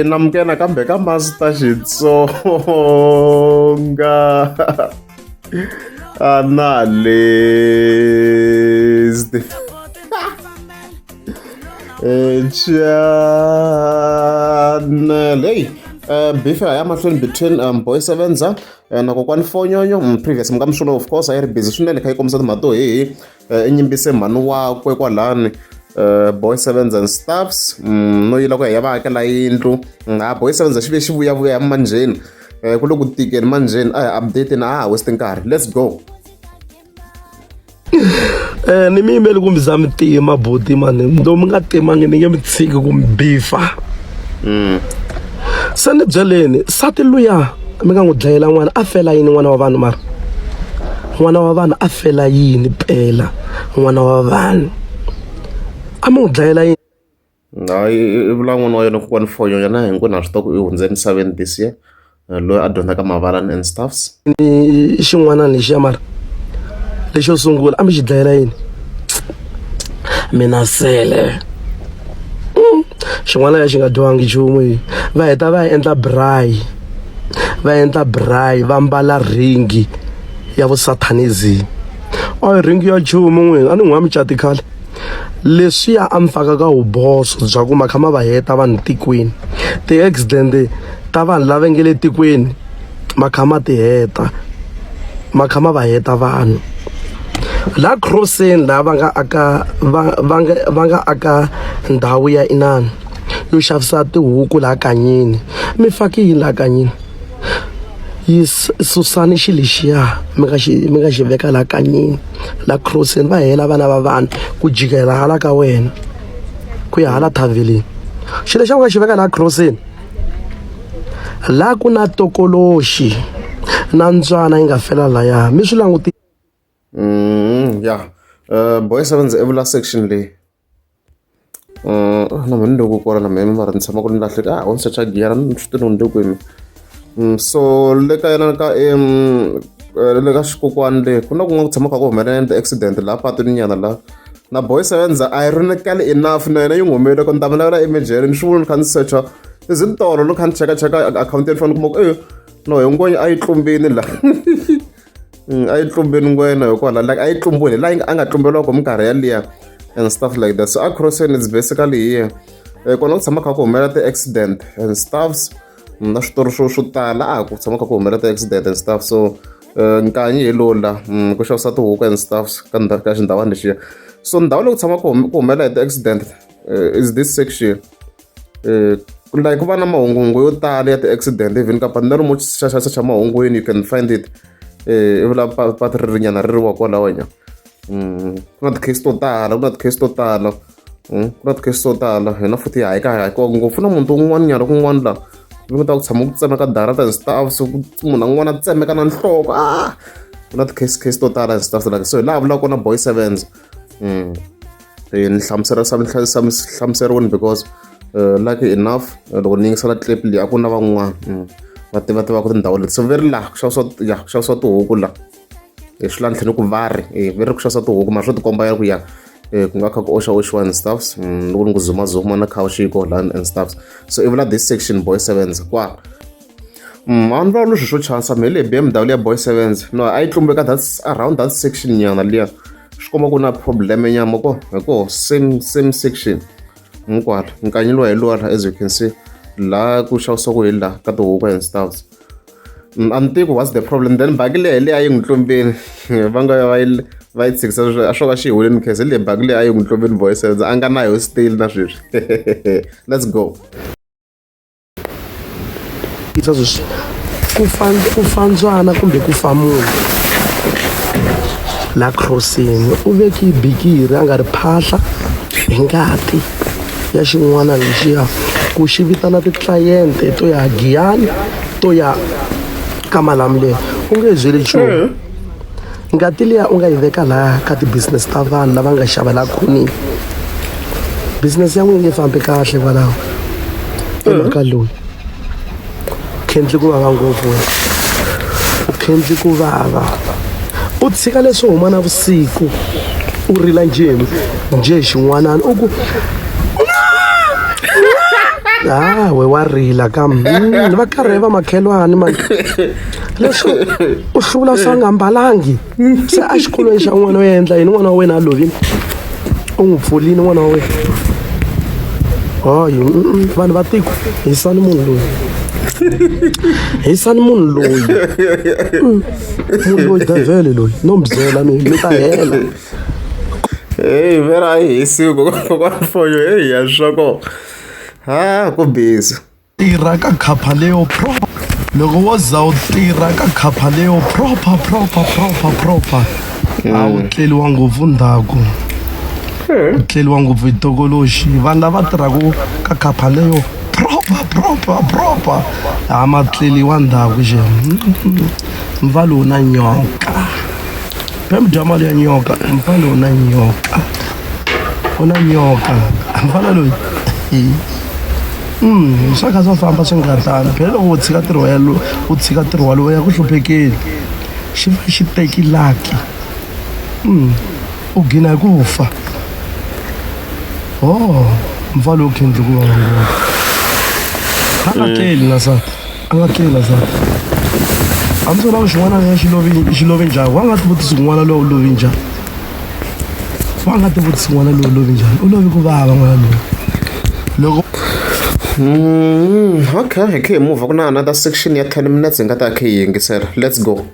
namukela kambe ka Master Xitsonga analyst channel. Hey, before I am mahlweni between Boy Sevenza na kokwani Fonyonyo previous mkamshulo of course I are busy swinene kha ikomisa timato enyimbise mhani wakwe kwalani Boy Sevenza and Stuffs no yila ku ya vakela yindlu Boy Sevenza xive xi vuya manjeni ku lo ku tikeni manjeni update na waste nkarhi. Let's go. Ni mi yimeli ku mi za mi tima buti mani ndo mi nga timangi ni nge mi tshiki ku mi bifa se ni byeleni sati luya mi nga n'wi dlayela n'wana a fela yini n'wana wa vanhu mara n'wana wa vanhu a fela yini pela n'wana wa vanhu a mi n'wi dlayela yini i vula n'wana wa yena kokwani Fonyonyo na hinkwenu na swi tiva ku i hundze emisaveni this year loyi a dyondzaka mavalani and Stuffs ni xin'wana lexiya mara lexo sungula a mi xi dlayela yini mina sele xin'wana lexi nga dyiwangi nchumu va heta va endla braai va mbala ringi ya vusatanism ringi ya nchumu n'wini a ni n'wi mucati khale leswiya a mi faka ka vuboso bya ku makha ma va heta vanhu tikweni ti-accident ta vanhu lava nge le tikweni makha ma ti heta makha ma va heta vanhu la Crossing la va nga aka ndhawu ya inani yo xavisa tihuku la Kanyini mi faki yini la Kanyini yi susani xi lexiya mi nga xi veka la Kanyini la Crossing va hela vana va vanhu ku jikela hala ka wena ku ya hala thavelini xi lexa nga xi veka la Crossing la ku na tokoloxi na ntswana yi nga fela laya mi swi languti Boy Sevenza evula section leyi na mani loko kora na mimi mara ni tshama ku ni lahleki on searcha gear ni swi tini ni kwini so le ka yena ka le ka xikokwani le ku na ku nga ku tshama ka ku humelela accident la patwini nyana la na Boy Sevenza ironically enough na yena yi ngomele ku ni ta mi lavela imagine ni swi vula ni kha ni searcha izintolo ni kha ni cheka account ya foni kuma ku no hinkwenu a yi tlumbini la a yi tlumbeni ngwena hikwala like a yi tlumbuni la a nga tlumbeliwa ku minkarhi yaliya and stuff like that. So a Crossing is basically here kona ku tshama kha ku humelela ti-accident and stuffs na switori swo tala ku tshama kha ku humelela ti-accident and stuff. So nkanyi hi lola ku xavisa tihuku and stuffs ka xindhawani lexiya. So ndhawu leyi ku tshama ku humelela hi ti-accident is this section like ku va na mahungu yo tala ya ti-accident even ka pandi na ri mo xa mahungwini you can find it i vula pati ririnyana ri wa kwalawanya ku na ti-case to tala hina futhi hayi ka hayiwa ngopfu na munhu un'wana nyana kun'wana la mi nga ta ku tshama ku tsemeka darata and stuff so munhu un'wana a tsemeka na nhloko ku na ti-case to tala and stuff like so hi laha vulaka na Boy Sevenza ni hlamuseriwini because lucky enough loko ni yingisela clip leyi a ku na van'wana va tiva ku tindhawu leti so veri laha ku xavisiwa tihuku la swi la ntlheni ku vari veri ku xavisiwa tihuku mara swo tikomba ya ku ya ku nga kha ku oxiwa and stuffs loko ni ku zumazuma na khawuxiko la and stuffs so i vula this section Boy Sevenza kwa a ni vula leswi swo chansa me le BMW ya Boy Sevenza no a yi tlumbeka that's around that section nyana liya swi komba ku na problem nyama ko hiko same section hinkwalo nkanyi lowa hi lowa as you can see la ku xavisiwa ku hi la ka tihuku and stuffs a ni tivi what's the problem then bagi leyi leyi a yi n'wi tlumbeni va nga va yi tshikisa a swo ka xi huleni case leyi bagi leyi a yi n'wi tlumbeni Boy Sevenza a nga na yo still na sweswi let's go. ku fandzwana kumbe ku fa munhu la Crossing u veki bikiri a nga ri phahla hi ngati ya xin'wana lexiya ku xi vitana ti-client to ya Giyani to ya ka Malamulele u nge byeli nchumu ngati liya u nga yi veka laha ka ti-business ta vanhu lava nga xava la khonini business ya n'wina nge fambi kahle kwalaho emhaka loyi khendli ku vava ngopfu u khendli ku vava u tshika leswo huma na vusiku u rila njhe xin'wanani u ku we wa rila kambe va karhi va makhelwani mani leswi u hlula swa nga mbalangi se a xikolweni xa n'wana wo endla yini n'wana wa wena a lovile u n'wi pfulini n'wana wa wena hayi vanhu va tiko hisani munhu loyi hisani munhu loyi devele loyi no mi byela mi ta hela hey vera a hi hisiwi kokwana fonyo hey ya swako ku busy tirha ka khapha leyo proper loko wo za u tirha ka khapha leyo proper a wu tleliwa ngopfu ndhaku u tleliwa ngopfu hi tokoloxi vanhu lava tirhaka ka khapha leyo proper a ma tleliwa ndhaku xe mva lowu na nyoka pembe dya mali ya nyoka mfa lowu na nyoka u na nyoka mfana loyi swa kha swa famba swi nga tani phela loko u tshika ntirho walowo ya ku hluphekeli xi va xi teki laki u gina hi ku fa mfa lowu khendli ku va ngopfu a nga tleli na sati a nga tleli na sati a mi swona xin'wana ya xi love njhani wa nga ti vutisi n'wana lowu u lovi njhani wa nga ti vutisi n'wana lowu u lovi njhani u lovi ku vava n'wana lowu loko okay hi khe hi move ku na another section ya 10 minutes hi nga ta khe hi yingisela let's go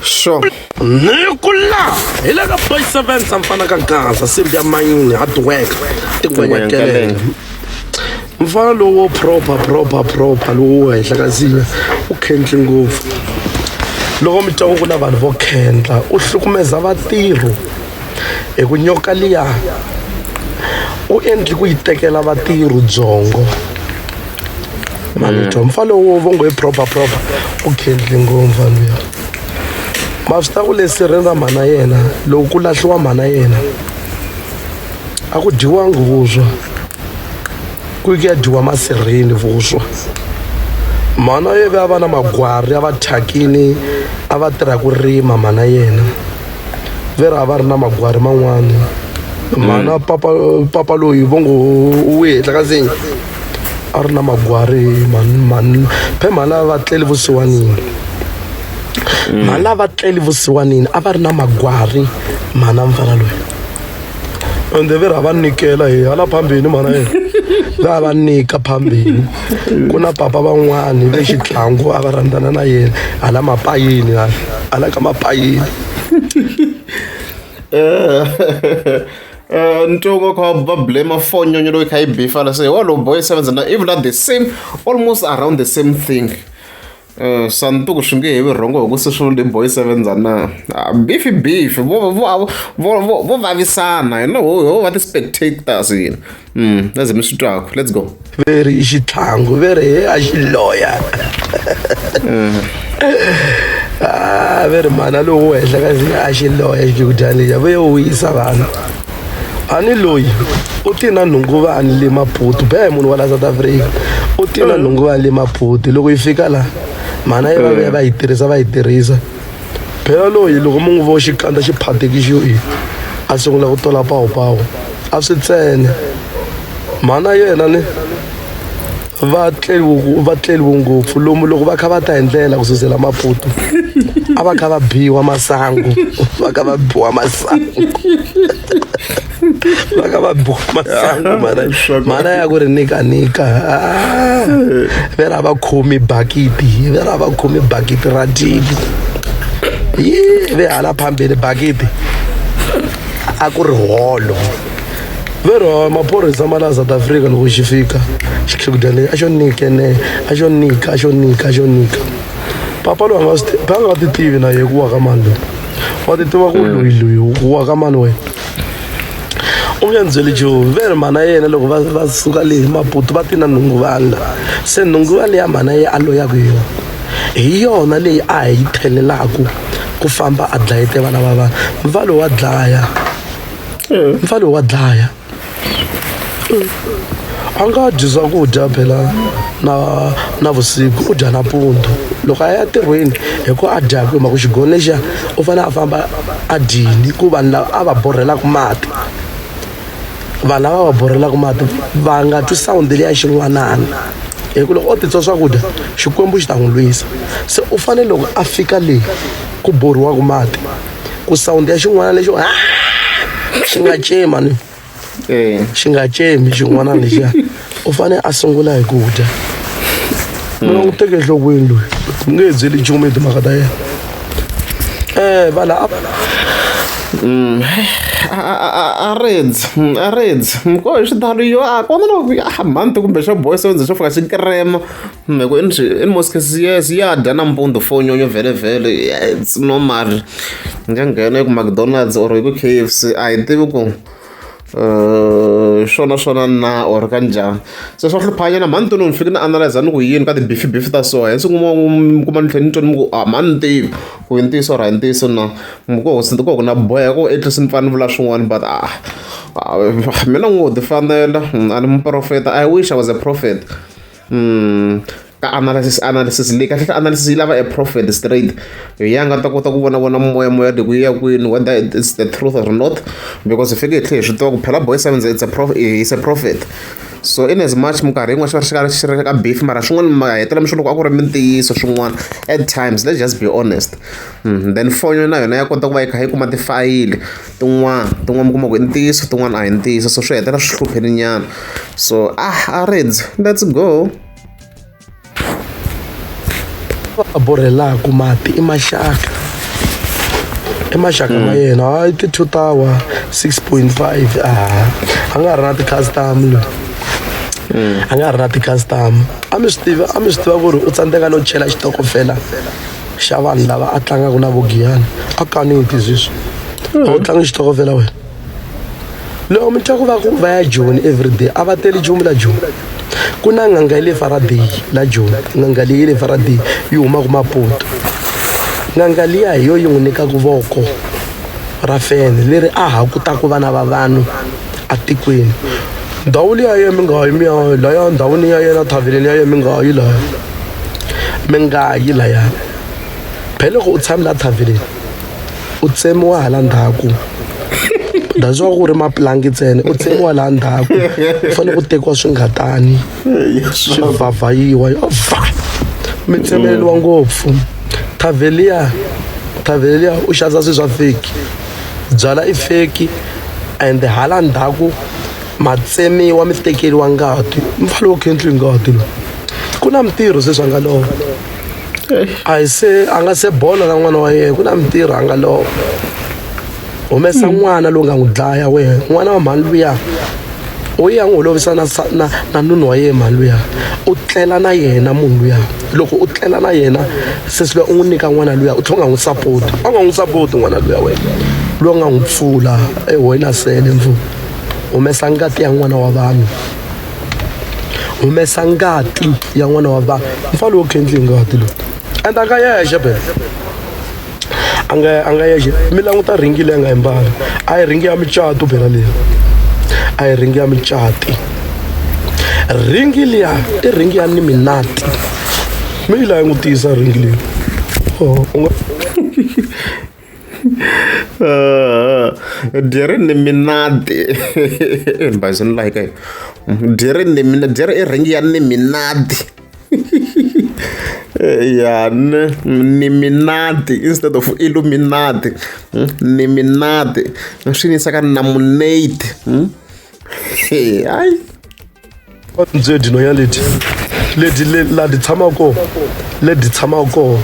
sure nikula hi le ka boy 7 samfana ka gasa simbi ya manyini hard work tingwenyekelele mfana lowo proper lowo henhla ka ziya u khendli ngopfu loko mi twa ku na vanhu vo khendla u hlukumeza vatirhi hi ku nyoka liya u endli ku yi tekela vatirhi dzongo mani twa mfana lowo vo ngo hi proper u khendli ngopfu luya ma swi ta ku leswi renda mhana yena loko ku lahliwa mhana yena a ku dyiwangi vuswa ku ya dyiwa masirheni vuswa mhana ye va va na magwari a va thyakini a va tirha ku rima mhana yena vera a va ri na magwari man'wani mhana papa loyi vo ngo u hehla ka nsinya a ri na magwari phe mhana va tleli vusiwanini mhala va tleli vusiwanini a va ri na magwari mhana mfana loyi ende vera va nikela hi hala phambini mhana yena va nyika phambini ku na papa van'wani ve xitlangu a va rhandzana na yena hala mapayini hala ka mapayini ntongo kha va blame fonyo loyi kha yi bifa la say all boy 7 na even at the same almost around the same thing santuku swi nge he virhongo hi ku social le boy 7 na beef vo vavisana ho va ti-spectators yini laze mi swi twako let's go veri i xitlangu veri he a xi loya veri mhana lowu henhla ka a xi loya xikudyaniya ve yo wisa vanhu ani loyi u ti na nhunguvani le Maputo be munhu wa la South Africa u ti na nhunguvani le Maputo loko yi fika la mhana ye va yi tirhisa phela loyi loko mu n'wi vo xikandza xi phatekixo a sungula ku tola pawu a swi tsene mhana yena ni va tleliwe ngopfu lomu loko va kha va ta hi ndlela ku susela Maputo a va kha va biwa masangu va kha va biwa masangu va kha va biwa masangu mhana ya ku ri nika vera va khomi bakiti ra dili ve hala phambeni bakiti a ku ri holo vero maphorisa ma la South Africa loko xi fika xikhudyani a xo nika papa lo nga ti tivi na ye ku wa ka mani loyi wa ti tiva ku loyi ku wa ka mani wena u nge byeli nchumu veri mhana yena loko va suka le Maputo va ti na nhunguvani se nhunguvani ya mhana ye a loyaku hi yona hi yona leyi a hi thelelaku ku famba a dlayete vana va vanhu mfalo wa dlaya a nga dyi swakudya phela na vusiku u dya nampundzu loko a ya tirhweni hi ku a dyaka hi mhaka xigoni lexiya u fanele a famba a dyini ku vanhu lava a va borhelaku mati vanhu lava va borhelaka mati va nga twi sound leya xin'wanani hi ku loko o titswa swakudya xikwembu xi ta n'wi lwisa se u fanele loko a fika leyi ku borhiwaka mati ku sound ya xin'wana lexi xi nga cema ni xi nga cemi xin'wana lexiya u fanele a sungula hi ku dya mi nga n'wi teke enhlokweni loyi mi nge byeli nchumu hi timhaka ta yena areds ko hi xitalo yo a kona loko manti kumbe xa boy sevenze xo fika xi krema ku in most cases yes ya dya nampundzu fonyonyo vhele it's normal nga nghena ku McDonald's or ku KFC a hi tivi ku swona na or kanjhani se swa hluphanyana mani toni ni fike ni analyze ni ku yini ka ti-beef ta so hensi kuma ni tlhela ni twa ni ku mani tivi ku hi ntiyiso ra hi ntiyiso na ku na boya ku at least ni pfa ni vula swin'wana but mina n'wi ti fanela a ni muprofeta I wish I was a prophet ka analysis leyi kahle analysis yi lava a prophet straight ya nga ta kota ku vona moya leyi ku ya kwini whether it's the truth or not because if hi tlhe hi swi tiva ku phela boy seven is a prophet so in as much minkarhi yin'wana xi ri ka beef mara swin'wana ma hetela mixo loko a ku ri mintiyiso swin'wana at times let's just be honest then fonyo na yona ya kota ku va yi kha yi kuma tifayili tin'wana mi kuma ku i ntiyiso tin'wana a hi ntiyiso so swi hetela swi hlupheni nyana so Areds let's go a borhelaka mati i maxaka ma yena hayi ti-2 tower 6.5 a nga ri na ti-custom loyi a nga ri na ti-custom a mi swi tiva ku ri u tsandzeka no chela xitokofela xa vanhu lava a tlangaka na vogiyani a kaniwi tiziswo a wu tlangi xitokofela wena loko mi twa ku va ya joni everyday a va teli nchumu la joni ku na nganga ya le Faraday la joni nganga leyi le Faraday yi humaka maputo nganga liya hi yo yi n'wi nyikaka voko ra fene leri a ha kutaka vana va vanhu a tikweni ndhawu liya ye mi nga yi miya laya ndhawini ya yena thaveleni ya ye mi nga yi laya phela loko u tshami la thaveleni u tsemiwa hala ndzhaku that's why ku ri mapulangi ntsena u tsemiwa laha ndzhaku u fanele ku tekiwa swingatani swi vhavhayiwa mi tsemeleliwa ngopfu thaveliya u xavisa swilo swa feki byala i feki and hala ndzhaku matsemiwa mi tekeriwa ngati mi fanele ku khendliwi ngati lowu ku na mintirho se swi nga lova a nga se bola na n'wana wa yena ku na mintirho a nga lova humesa n'wana lowu nga n'wi dlaya wena n'wana wa mhani luya u ya n'wi holovisa na nunu wa yena mhani luya u tlela na yena munhu luya loko u tlela na yena sesi luya u n'wi nyika n'wana luya u tlhela u nga n'wi sapoti a nga n'wi sapoti n'wana luya wena loyi u nga n'wi pfula wena sele mfu humesa ngati ya n'wana wa vanhu humesa ngati ya n'wana wa vanhu mfana lowu khendli ngati lowu ende a nga yexe phela a nga yexe mi languta ringi leyi a nga yi mbala a hi ringi ya micato phela leyi a hi ringi ya micati ringi liya i ringi ya ni minati mi yi laha yi n'wi tiyisa ringi leyi Dere ni minati mbazi ni like dere i ringi ya ni minati ya ni minati instead of illuminati ni minati swi yisa ka namunate ai ndzedi no ya ledi la di tshama ko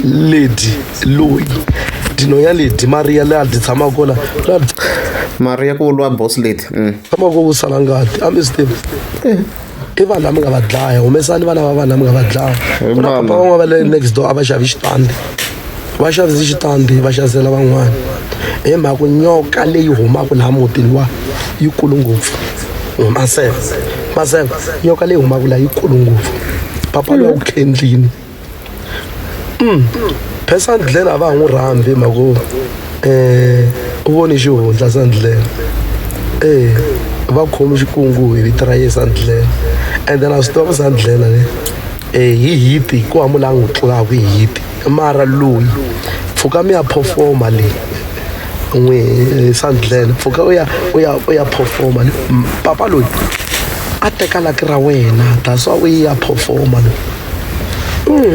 ledi loyi dino ya ledi Maria la di tshama ko la Maria ku lwa boss lady tshama ko usala ngati a mi steve i vanhu lama nga va dlaya humesani vana va vanhu lama nga va dlaya ku na papa van'wana va le next door a va xavi xitandi va xavisi xitandi va xavisela van'wana hi mhaka nyoka leyi humaka laha mutini wa yikulu ngopfu maseve nyoka leyi humaka laha yikulu ngopfu papa loyi a ku khendlini phesandlela a va ha n'wi rhambi hi mhaka u voni xihundla sandlela va khomi xikungu hi vito ra ye sandlela and then a swi tiva ku sandlela hi hiti ku wa mula n'wi tlulaku hi hiti mara loyi pfuka mi ya performa leyi n'wi Sandlene pfuka u ya performa papa loyi a teka laki ra wena that's why u ya performa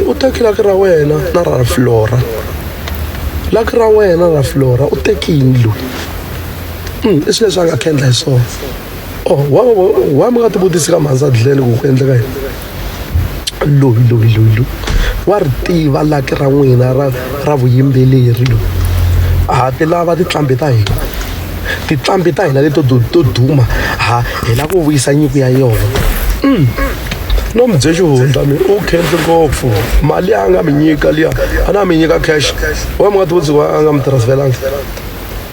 u teki laki ra wena na ra Flora laki ra wena ra Flora u tekini loyi i swilo leswi a nga khendla hi swona wa mi nga ti vutisi ka Sandlene ku endleka yini loyi wa ri tiva laki ra n'wina ra vuyimbeleri loyi ti lava tinqambi ta hina tinqambi ta hina leto duma hi lava ku vuyisa nyiko ya yona no mi bye xihundla mi u khendle ngopfu mali a nga mi nyika liya a na mi nyika cash wa mi nga ti vutisi a nga mi transferangi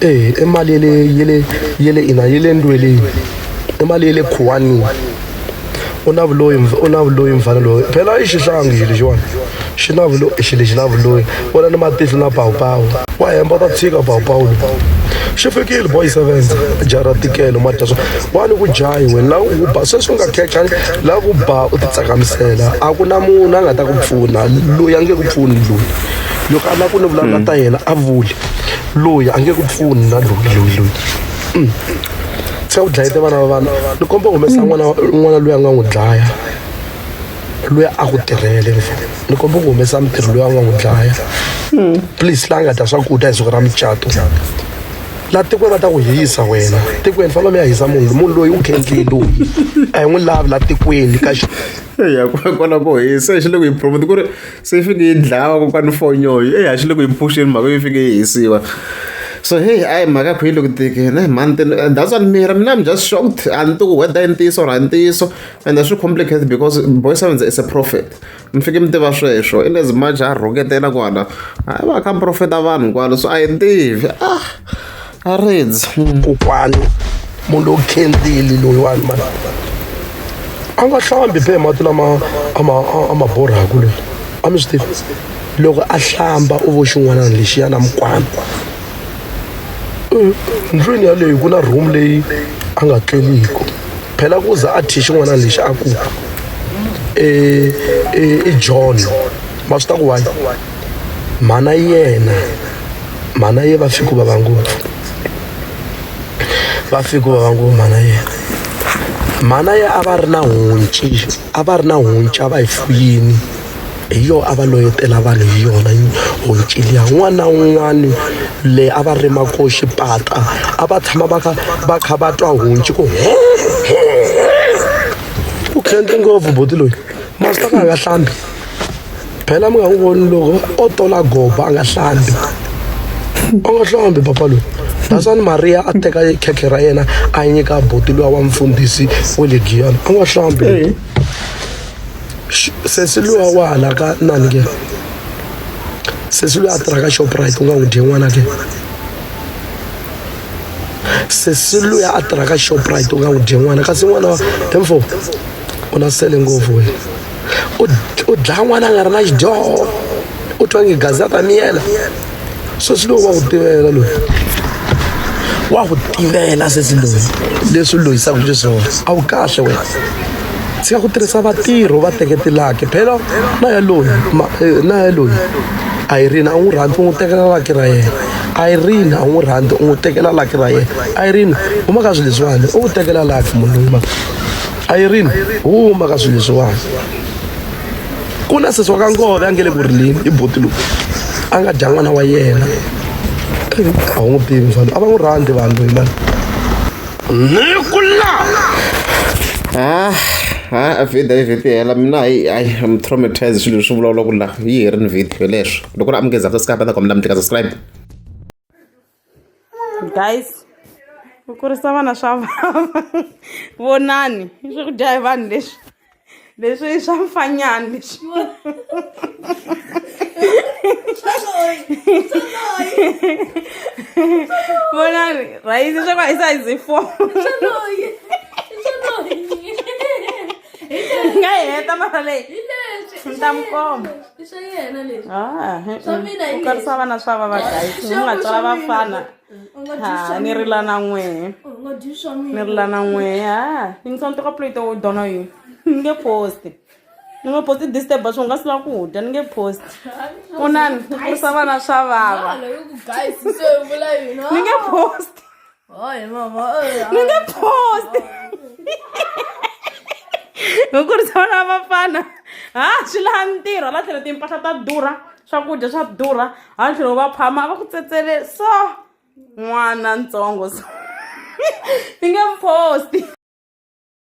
i mali ye le ndweleni i mali ye le khuwanini u na vuloyi mfanelo phela i xihlangi lexiwani xilo xi na vuloyi vona ni matihlo na pawupawu wa hemba ta tshika pawupawu xi fikile boy 7 jara tikelo madyaso wani ku jahi wena laha u ba sweswi u nga khechani laha ku ba u ti tsakamisela a ku na munhu a nga ta ku pfuna loyi a nge ku pfuni loyi loko a lava ku ni vulavula ta yena a vuli loyi a nge ku pfuni na loyi se u dlayete vana va vana ni komba humesa n'wana loyi a nga n'wi dlaya loyi a ku tirhele ni komba ku humesa mitirho loyi a nga n'wi dlaya please laha nga dya swakudya hi siku ra mucato laha tikweni va ta ku hisa wena tikweni fanele mi ya hisa munhu loyi u khendlile loyi a hi n'wi lavi laha tikweni ka eya kwala ko hisa xi le ku yi promote ku ri se yi fike yi dlawa kokwani fonyoyo eya xi le ku yi puxeni mhaka yi fike yi hisiwa so hey ayi mhaka kho yi le ku tekeni mantini that's what mina I'm just shocked a ni ti ku whether i ntiyiso or a ntiyiso and swi complicated because boy 7 is a prophet mi fike mi tiva sweswo in as much a rhoketela kwala hayi va kha profeta vanhu kwala so a yi ntivi a ridzi kokwani munhu lowu khendlile loyiwani mani a nga hlambi phe mati lama a ma borhaku loyi a mi swi tivi loko a hlamba u vo xin'wanana lexiya na mikwama ndlwini yaleyi ku na room leyi a nga tleliku phela ku za a thi xin'wanana lexi a ku i John ma swi ta ku wani mana ye va fiku va ngopfu mana ye a va ri na honci a va hi fuyini hi yo a va loyetela vanhu hi yona honci liya n'wana na un'wana leyi a va rima ko xipata a va tshama va kha va twa honci ku u khendle ngopfu boti loyi masita ka a nga hlambi phela mi nga n'wi voni loko o tola goba a nga hlambi papa loyi dasani Maria a teka khekhe ra yena a yi nyika boti luwa wa mfundhisi wa le Giyani a nga hlambi sesi luwa wa hala ka nani ke sesi luwa a tirha ka Shoprite u nga n'wi dye n'wana ke sesi luya a tirha ka Shoprite u nga n'wi dye n'wana kasi n'wana emfo u na sele ngopfu wena u dlaya n'wana a nga ri na xidyoho u twangi gazi a ta miyela sesi loyi wa ku tivela loyi wa ku tivela sesi loyi leswi loyisaka xiswona a wu kahle wena tshika ku tirhisa vatirho va teketelaka phela na yaloyi Irene a n'wi rhandzi u n'wi tekela laki ra yena Irene a n'wi rhandzi u n'wi tekela laki ra yena Irene huma ka swilo leswiwani u n'wi tekela laki munhu loyi Irene huma ka swilo leswiwani ku na sesi wa ka Ngove a nge le ku rileni i boti loyi a nga dya n'wana wa yena a wu n'wi tivi mfana a va n'wi rhandzi vanhu loyi mani nikula vhidi hela mina I'm traumatized swilo leswi vulavula ku la yi herini video leswo loko ri amukeza ka skapa ta komla mi tika subscribe guys ku kurisa vana swa vava vonani swi ku dya hi vanhu leswi i swa mfanyana leswi vonani rhayisi swa ku a yi size 4 nga heta mara leyi ni ta mi komba ku karisa vana swa vava guys mi nga tswala vafana ni rila na n'wehe ni rila na n'wehe ni ntsonto ka plate wo dona yini ni nge posti ni nga posti disturb swo nga si lava ku dya ni nge post vonani ni kurisa vana swa vava ni nge post ni nge post ni kurisa vana va vafana swi laha ntirho la tlhelo timpahla ta durha swakudya swa durha hala tlhelo va phama va ku tsetselele so n'wana ntsongo so ni nge posti